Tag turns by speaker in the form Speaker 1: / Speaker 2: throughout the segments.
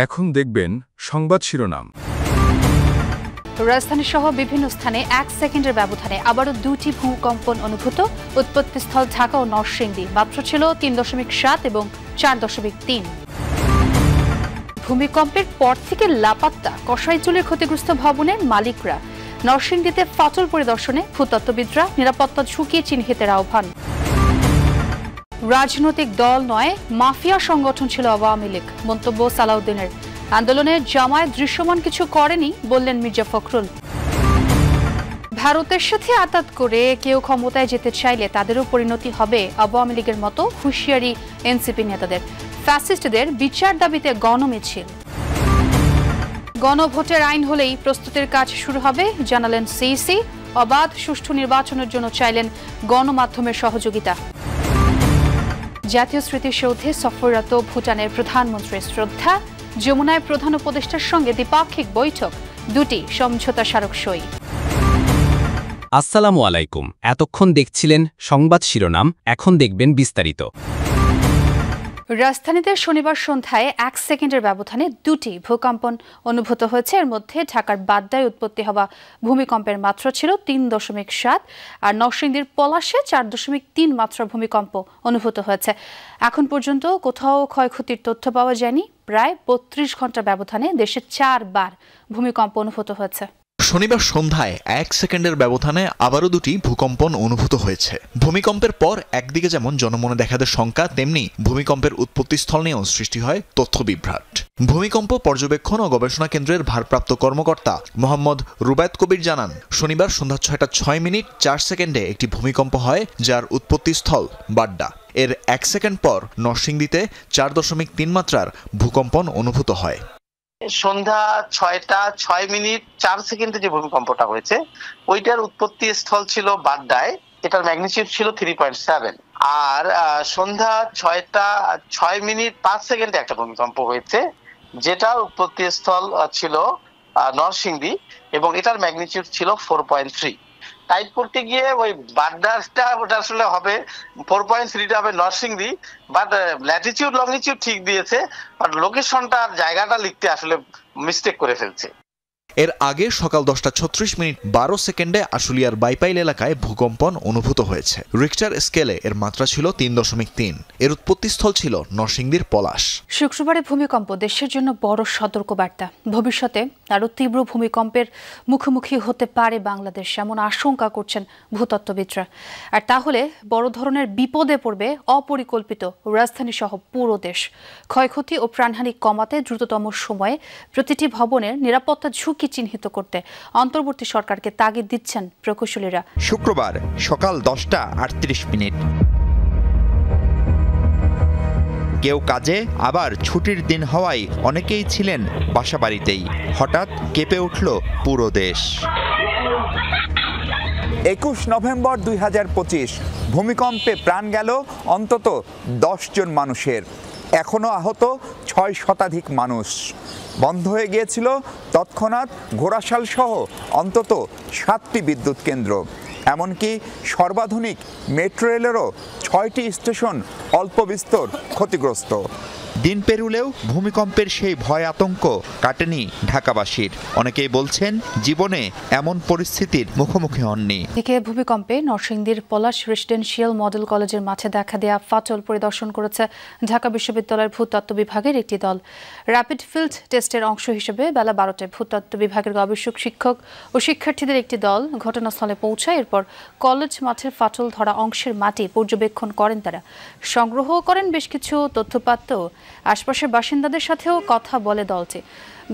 Speaker 1: এখন দেখবেন সংবাদ শিরোনাম।
Speaker 2: রাজধানী সহ বিভিন্ন স্থানে 1 সেকেন্ডের ব্যবধানে আবারও 2টি ভূকম্পন অনুভূত। উৎপত্তিস্থল ঢাকা ও নরসিংদী। মাত্র ছিল 3.7 এবং 4.3। ভূমিকম্পের পর থেকে লাপাত্তা কসাইজুলের ক্ষতিগ্রস্ত ভবনের মালিকরা। নরসিংদীতে ফাটল পরিদর্শনে ভূতত্ত্ববিদরা। নিরাপত্তা ঝুঁকি চিহ্নিতের আহ্বান। রাজনৈতিক দল নয়, মাফিয়া সংগঠন ছিল আওয়ামী লীগ, মন্তব্য সালাউদ্দিনের। আন্দোলনে জামায়াত দৃশ্যমান কিছু করেনি বললেন মির্জা ফখরুল। ভারতের সাথে আঁতাত করে কেউ ক্ষমতায় যেতে চাইলে তাদেরও পরিণতি হবে আওয়ামী লীগের মতো, হুঁশিয়ারি এনসিপি নেতাদের। ফ্যাসিস্টদের বিচার দাবিতে গণমিছিল। গণভোটের আইন হলেই প্রস্তুতির কাজ শুরু হবে জানালেন সিইসি। অবাধ সুষ্ঠু নির্বাচনের জন্য চাইলেন গণমাধ্যমের সহযোগিতা। জাতীয় স্মৃতিসৌধে সফররত ভুটানের প্রধানমন্ত্রীর শ্রদ্ধা। যমুনায় প্রধান উপদেষ্টার সঙ্গে দ্বিপাক্ষিক বৈঠক, 2টি সমঝোতা স্মারক সই।
Speaker 3: আসসালামু আলাইকুম। এতক্ষণ দেখছিলেন সংবাদ শিরোনাম, এখন দেখবেন বিস্তারিত।
Speaker 2: রাজধানীতে শনিবার সন্ধ্যায় 1 সেকেন্ডের ব্যবধানে 2টি ভূকম্পন অনুভূত হয়েছে। এর মধ্যে ঢাকার বাড্ডায় উৎপত্তি হওয়া ভূমিকম্পের মাত্রা ছিল 3.7 আর নরসিংদীর পলাশে 4.3 মাত্রা ভূমিকম্প অনুভূত হয়েছে। এখন পর্যন্ত কোথাও ক্ষয়ক্ষতির তথ্য পাওয়া যায়নি। প্রায় 32 ঘন্টা ব্যবধানে দেশে 4 বার ভূমিকম্প অনুভূত হয়েছে।
Speaker 4: শনিবার সন্ধ্যায় 1 সেকেন্ডের ব্যবধানে আবারও 2টি ভূকম্পন অনুভূত হয়েছে। ভূমিকম্পের পর একদিকে যেমন জনমনে দেখা দেয় শঙ্কা, তেমনি ভূমিকম্পের উৎপত্তিস্থল নিয়েও সৃষ্টি হয় তথ্য বিভ্রাট। ভূমিকম্প পর্যবেক্ষণ ও গবেষণা কেন্দ্রের ভারপ্রাপ্ত কর্মকর্তা মোহাম্মদ রুবায়েত কবির জানান, শনিবার সন্ধ্যা 6টা 6 মিনিট 4 সেকেন্ডে একটি ভূমিকম্প হয়, যার উৎপত্তিস্থল বাড্ডা। এর 1 সেকেন্ড পর নরসিংদীতে 4.3 মাত্রার ভূকম্পন অনুভূত হয়।
Speaker 5: সন্ধ্যা 6টা 6 মিনিট 4 সেকেন্ডে যে ভূমিকম্পটা হয়েছে, ওইটার উৎপত্তি স্থল ছিল বাড্ডায়। এটার ম্যাগনিটিউড ছিল 3.7। আর সন্ধ্যা 6টা 6 মিনিট 5 সেকেন্ডে একটা ভূমিকম্প হয়েছে, যেটা উৎপত্তি স্থল ছিল নরসিংদী, এবং এটার ম্যাগনিটিউড ছিল 4.3। টাইপ করতে গিয়ে ওই বাড্ডাটা ওটা আসলে হবে 4.3টা হবে নরসিংদী, বাট ল্যাটিটিউড লংটিটিউড ঠিক দিয়েছে, বাট লোকেশনটা জায়গাটা লিখতে আসলে মিস্টেক করে ফেলছে।
Speaker 4: এর আগে সকাল 10টা 36 মিনিট 12 সেকেন্ডে আশুলিয়ার বাইপাইল এলাকায় ভূকম্পন অনুভূত হয়েছে। রিক্টার স্কেলে এর মাত্রা ছিল 3.3। এর উৎপত্তিস্থল ছিল নরসিংদীর পলাশ।
Speaker 2: শুক্রবারে ভূমিকম্প দেশের জন্য বড় সতর্কবার্তা। ভবিষ্যতে আরও তীব্র ভূমিকম্পের মুখোমুখি হতে পারে বাংলাদেশ, এমন আশঙ্কা করছেন ভূতত্ত্ববিদরা। আর তাহলে বড় ধরনের বিপদে পড়বে অপরিকল্পিত রাজধানী সহ পুরো দেশ। ক্ষয়ক্ষতি ও প্রাণহানি কমাতে দ্রুততম সময়ে প্রতিটি ভবনের নিরাপত্তা ঝুঁকি চিহ্নিত করতে অন্তর্বর্তী সরকারকে তাগিদ দিচ্ছেন প্রকৌশলীরা।
Speaker 6: শুক্রবার সকাল 10টা 38 মিনিট। কেউ কাজে, আবার ছুটির দিন হওয়ায় অনেকেই ছিলেন বাসাবাড়িতেই। হঠাৎ কেঁপে উঠল পুরো দেশ।
Speaker 7: 21 নভেম্বর 2025 ভূমিকম্পে প্রাণ গেল অন্তত 10 জন মানুষের। এখনও আহত 6 শতাধিক মানুষ। বন্ধ হয়ে গিয়েছিল তৎক্ষণাৎ ঘোড়াশাল সহ অন্তত 7টি বিদ্যুৎ কেন্দ্র। এমনকি সর্বাধুনিক মেট্রো রেলেরও 6টি স্টেশন অল্প বিস্তর ক্ষতিগ্রস্ত।
Speaker 6: দিন পেরুলেও ভূমিকম্পের সেই ভয় আতঙ্ক কাটেনি ঢাকাবাসীর। অনেকেই বলছেন জীবনে এমন পরিস্থিতির মুখোমুখি হননি।
Speaker 2: এদিকে ভূমিকম্পে নরসিংদীর পলাশ রেসিডেন্সিয়াল মডেল কলেজের মাঠে দেখা দেয়া ফাটল পরিদর্শন করেছে ঢাকা বিশ্ববিদ্যালয়ের ভূতত্ত্ব বিভাগের একটি দল। র্যাপিড ফিল্ড টেস্টের অংশ হিসেবে বেলা 12টায় ভূতত্ত্ব বিভাগের গবেষক, শিক্ষক ও শিক্ষার্থীদের একটি দল ঘটনাস্থলে পৌঁছায়। এরপর কলেজ মাঠের ফাটল ধরা অংশের মাটি পর্যবেক্ষণ করেন তারা। সংগ্রহ করেন বেশ কিছু তথ্যপাত্র। আশপাশের বাসিন্দাদের সাথেও কথা বলে দলটি।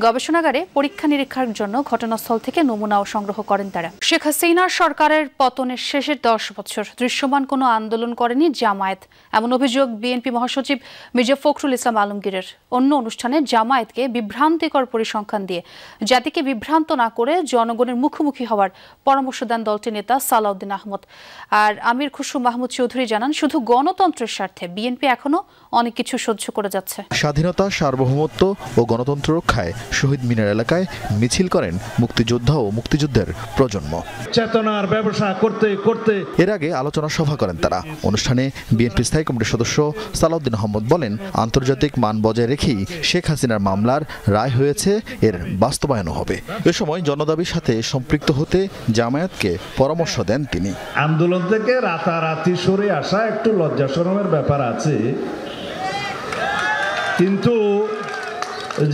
Speaker 2: গবেষণাগারে পরীক্ষা নিরীক্ষার জন্য ঘটনাস্থল থেকে নমুনাও সংগ্রহ করেন তারা। শেখ হাসিনার সরকারের পতনের শেষের 10 বছর দৃশ্যমান কোনো আন্দোলন করেনি জামায়াত, এমন অভিযোগ বিএনপি মহাসচিব মির্জা ফখরুল ইসলাম আলমগীরের। অন্য অনুষ্ঠানে জামায়াতকে বিভ্রান্তিকর পরিসংখ্যান দিয়ে জাতিকে বিভ্রান্ত না করে জনগণের মুখোমুখি হওয়ার পরামর্শ দেন দলটির নেতা সালাউদ্দিন আহমদ। আর আমির খুসরু মাহমুদ চৌধুরী জানান, শুধু গণতন্ত্রের স্বার্থে বিএনপি এখনো অনেক কিছু সহ্য করে যাচ্ছে।
Speaker 8: স্বাধীনতা, সার্বভৌমত্ব ও গণতন্ত্র রক্ষায়
Speaker 4: শহীদ মিনার এলাকায় মিছিল করেন মুক্তিযোদ্ধা ও মুক্তিযুদ্ধের প্রজন্ম।
Speaker 8: চেতনার ব্যবসা করতে করতে
Speaker 4: এর আগে আলোচনা সভা করেন তারা। অনুষ্ঠানে বিএনপি স্থায়ী কমিটির সদস্য সালাউদ্দিন আহমদ বলেন, আন্তর্জাতিক মান বজায় রেখেই শেখ হাসিনার মামলার রায় হয়েছে, এর বাস্তবায়নও হবে। এ সময় জনদাবির সাথে সম্পৃক্ত হতে জামায়াতকে পরামর্শ দেন তিনি।
Speaker 8: আন্দোলন থেকে রাতারাতি সরে আসা একটু লজ্জা শরমের ব্যাপার আছে, কিন্তু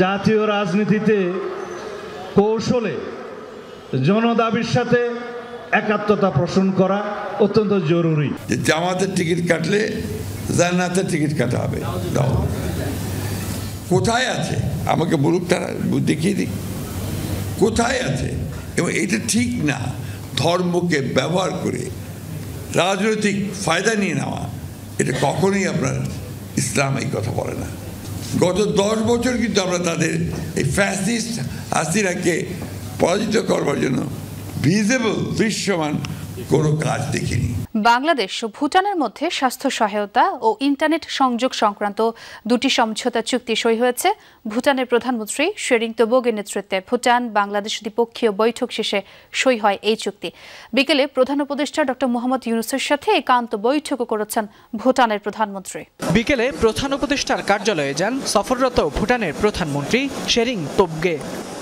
Speaker 8: জাতীয় রাজনীতিতে কৌশলে জনদাবির সাথে একাত্মতা পোষণ করা অত্যন্ত জরুরি।
Speaker 9: জামাতের টিকিট কাটলে জান্নাতের টিকিট কাটা হবে। দাও কোথায় আছে আমাকে বলুক, তারা দেখিয়ে দিক কোথায় আছে। এবং এটা ঠিক না ধর্মকে ব্যবহার করে রাজনৈতিক ফায়দা নিয়ে নেওয়া, এটা কখনোই আপনার ইসলাম এই কথা বলে না। গত 10 বছর কিন্তু আমরা তাদের এই ফ্যাসিস্ট হাসিনাকে পরাজিত করবার জন্য ভিজিবল দৃশ্যমান কোনো কাজ দেখিনি।
Speaker 2: বাংলাদেশ ও ভুটানের মধ্যে স্বাস্থ্য সহায়তা ও ইন্টারনেট সংযোগ সংক্রান্ত দুটি সমঝোতা চুক্তি সই হয়েছে। ভুটানের প্রধানমন্ত্রী শেরিং তোবগের নেতৃত্বে ভুটান বাংলাদেশ দ্বিপক্ষীয় বৈঠক শেষে সই হয় এই চুক্তি। বিকেলে প্রধান উপদেষ্টা ডক্টর মোহাম্মদ ইউনূসের সাথে একান্ত বৈঠকও করেছেন ভুটানের প্রধানমন্ত্রী।
Speaker 10: বিকেলে প্রধান উপদেষ্টার কার্যালয়ে যান সফররত ভুটানের প্রধানমন্ত্রী শেরিং তোবগে।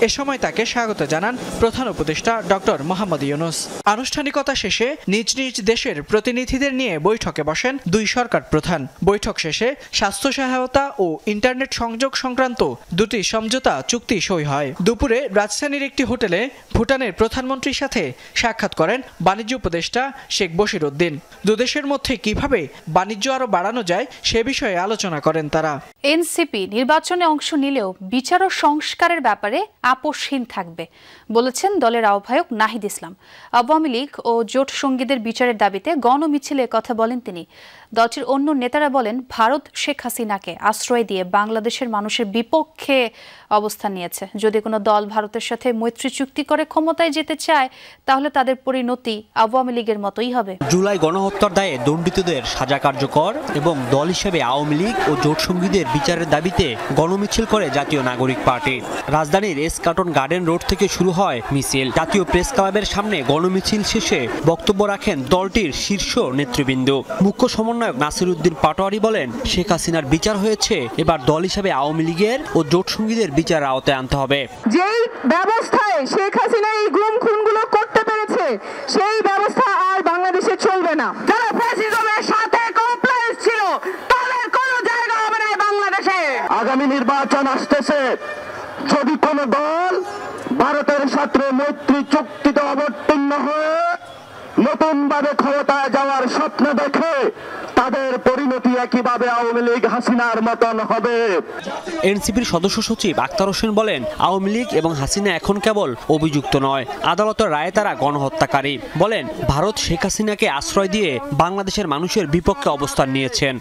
Speaker 10: এ সময় তাকে স্বাগত জানান প্রধান উপদেষ্টা ডক্টর মোহাম্মদ ইউনূস। আনুষ্ঠানিকতা শেষে নিজ নিজ দেশের প্রতিনিধিদের নিয়ে বৈঠকে বসেন দুই সরকার প্রধান। বৈঠক শেষে স্বাস্থ্য সহায়তা ও ইন্টারনেট সংযোগ সংক্রান্ত দুটি সমঝোতা চুক্তি সই হয়। দুপুরে রাজধানীর একটি হোটেলে ভুটানের প্রধানমন্ত্রীর সাথে সাক্ষাৎ করেন বাণিজ্য উপদেষ্টা শেখ বশির উদ্দিন। দুদেশের মধ্যে কিভাবে বাণিজ্য আরও বাড়ানো যায় সে বিষয়ে আলোচনা করেন তারা।
Speaker 2: এনসিপি নির্বাচনে অংশ নিলেও বিচার ও সংস্কারের ব্যাপারে আপোষহীন থাকবে বলেছেন দলের আহ্বায়ক নাহিদ ইসলাম। আওয়ামী লীগ ও জোট সঙ্গীদের বিচারের দাবিতে গণমিছিলে কথা বলেন তিনি। দলটির অন্য নেতারা বলেন, ভারত শেখ হাসিনাকে আশ্রয় দিয়ে বাংলাদেশের মানুষের বিপক্ষে অবস্থান নিয়েছে। যদি কোনো দল ভারতের সাথে মৈত্রী চুক্তি করে ক্ষমতায় যেতে চায়, তাহলে তাদের পরিণতি আওয়ামী লীগের মতোই হবে।
Speaker 11: জুলাই গণহত্যার দায়ে দণ্ডিতদের সাজা কার্যকর এবং দল হিসেবে আওয়ামী লীগ ও জোটসঙ্গীদের বিচারের দাবিতে গণমিছিল করে জাতীয় নাগরিক পার্টি। রাজধানীর এসকাটন গার্ডেন রোড থেকে শুরু হয় মিছিল। জাতীয় প্রেস ক্লাবের সামনে গণমিছিল শেষে বক্তব্য রাখেন দলটির শীর্ষ নেতৃবৃন্দ। মুখ্য সমন্বয়ক নাসির উদ্দিন পাটোয়ারি বলেন, শেখ হাসিনার বিচার হয়েছে, এবার দল হিসেবে আওয়ামী লীগের ও জোটসঙ্গীদের বিচার আওতায় আনতে হবে।
Speaker 12: যেই ব্যবস্থায় শেখ হাসিনা এই গুম খুনগুলো করতে পেরেছে, সেই ব্যবস্থা আর বাংলাদেশে চলবে না। যারা ফ্যাসিজমের সাথে কমপ্লায়েন্স ছিল, তাদের কোনো জায়গা হবে না বাংলাদেশে। আগামী নির্বাচন আসতেছে, যদি কোনো দল ভারতের সাথে মৈত্রী চুক্তিতে অবতীর্ণ হয়ে নতুন ভাবে ক্ষমতায় যাওয়ার স্বপ্ন দেখে, তাদের পরিণতি একইভাবে আওয়ামী লীগ হাসিনার মতন হবে।
Speaker 11: এনসিপির সদস্য সচিব আক্তার হোসেন বলেন, আওয়ামী লীগ এবং হাসিনা এখন কেবল অভিযুক্ত নয়, আদালতের রায়ে তারা গণহত্যাকারী। বলেন, ভারত শেখ হাসিনাকে আশ্রয় দিয়ে বাংলাদেশের মানুষের বিপক্ষে অবস্থান নিয়েছেন।